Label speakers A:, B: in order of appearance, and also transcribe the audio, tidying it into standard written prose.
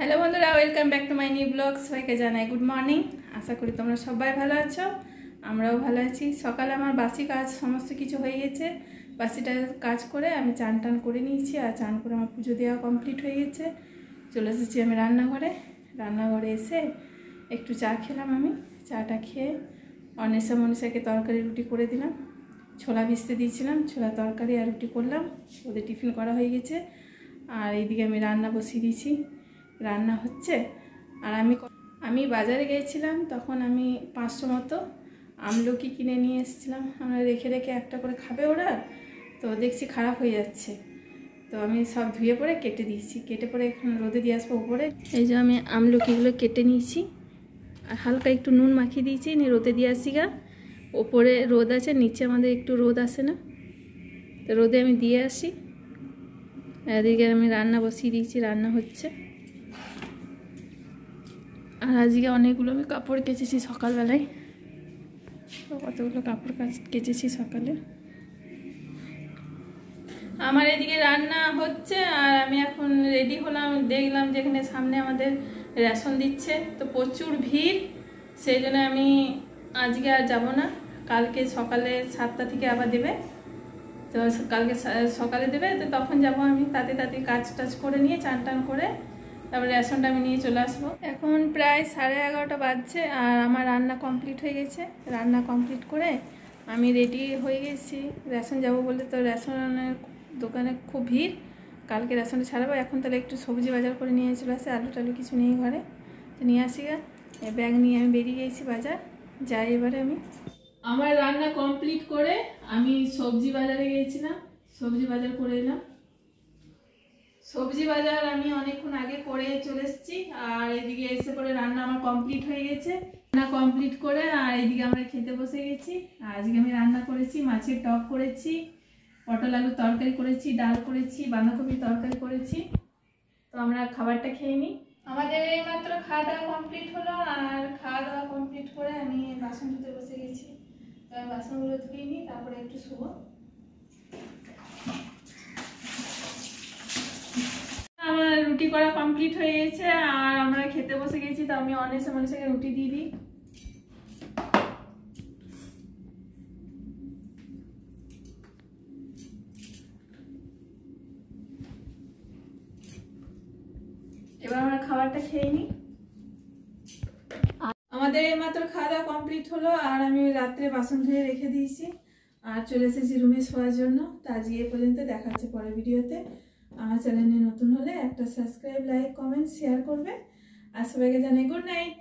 A: Hello বন্ধুরা, welcome back to my new blog. সবাইকে জানাই গুড মর্নিং। আশা করি তোমরা সবাই ভালো আছো, আমরাও ভালো আছি। সকালে আমার বাসি কাজ সমস্ত কিছু হয়ে গেছে। বাসিটা কাজ করে আমি চান টান করে নিয়েছি, আর চান করে আমার পুজো দেওয়া কমপ্লিট হয়ে গেছে। চলে এসেছি আমি রান্নাঘরে এসে একটু চা খেলাম। আমি চাটা খেয়ে অনেসা মনীষাকে তরকারি রুটি করে দিলাম। ছোলা ভিজতে দিয়েছিলাম, ছোলা তরকারি আর রুটি করলাম, ওদের টিফিন করা হয়ে গেছে। আর এইদিকে আমি রান্না বসিয়ে দিয়েছি, রান্না হচ্ছে। আর আমি বাজারে গিয়েছিলাম, তখন আমি 500 মতো আমলকি কিনে নিয়ে এসেছিলাম। আমরা রেখে রেখে একটা করে খাবে ওরা, তো দেখছি খারাপ হয়ে যাচ্ছে, তো আমি সব ধুয়ে পরে কেটে দিয়েছি। কেটে পরে এখন রোদে দিয়ে আসবো উপরে। এই যে আমি আমলকিগুলো কেটে নিয়েছি আর হালকা একটু নুন মাখিয়ে দিয়েছি, নিয়ে রোদে দিয়ে আসি। ওপরে রোদ আছে, নিচে আমাদের একটু রোদ আসে না, তো রোদে আমি দিয়ে আসি। এদিকে আমি রান্না বসিয়ে দিয়েছি, রান্না হচ্ছে। আর আজকে অনেকগুলো আমি কাপড় কেচেছি সকালবেলায়, কতগুলো কাপড় কেচেছি সকালে। আমার এদিকে রান্না হচ্ছে আর আমি এখন রেডি হলাম। দেখলাম যেখানে সামনে আমাদের রেশন দিচ্ছে, তো প্রচুর ভিড়, সেই জন্য আমি আজকে আর যাব না। কালকে সকালে 7টা থেকে আবার দেবে, তো কালকে সকালে দেবে, তো তখন যাব আমি। তাতে কাজ টাজ করে নিয়ে চান টান করে তারপরে রেশনটা আমি নিয়ে চলে আসবো। এখন প্রায় 11:30 বাজছে আর আমার রান্না কমপ্লিট হয়ে গেছে। রান্না কমপ্লিট করে আমি রেডি হয়ে গেছি রেশন যাব বলে। তো রেশনের দোকানে খুব ভিড়, কালকে রেশনটা ছাড়াবো। এখন তাহলে একটু সবজি বাজার করে নিয়ে চলে আসে, আলু টালু কিছু নেই ঘরে, তো নিয়ে আসি। ব্যাগ নিয়ে আমি বেরিয়ে গেছি বাজার, যাই এবারে আমি। আমার রান্না কমপ্লিট করে আমি সবজি বাজারে গিয়েছিলাম, সবজি বাজার করে এলাম। সবজি বাজার আমি অনেকক্ষণ আগে করে চলে এসেছি। আর এদিকে এসে পরে রান্না আমার কমপ্লিট হয়ে গেছে। রান্না কমপ্লিট করে আর এইদিকে আমরা খেতে বসে গেছি। আজকে আমি রান্না করেছি মাছের টক করেছি, পটল আলু তরকারি করেছি, ডাল করেছি, বাঁধাকপি তরকারি করেছি। তো আমরা খাবারটা খেয়ে নিই। আমাদের এই মাত্র খাওয়া দাওয়া কমপ্লিট হলো, আর খাওয়া দাওয়া কমপ্লিট করে আমি বাসন ধুতে বসে গেছি। তো আমি বাসনগুলো ধুয়ে নিই, তারপরে একটু শুবো। আমার রুটি করা কমপ্লিট হয়ে গেছে আর আমরা খেতে বসে গেছি। তো আমি অনেসা মনীষাকে রুটি দিয়ে দিই। এবার আমরা খাবারটা খেয়ে নিই। আমাদের এইমাত্র খাওয়া দাওয়া কমপ্লিট হলো আর আমি রাত্রে বাসন ধুয়ে রেখে দিয়েছি আর চলে এসেছি রুমে শোয়ার জন্য। তো আজকে এ পর্যন্ত, দেখা হচ্ছে পরের ভিডিওতে। আমার চ্যানেলে নতুন হলে একটা সাবস্ক্রাইব, লাইক, কমেন্ট, শেয়ার করবে। আর সবাইকে জানাই গুড নাইট।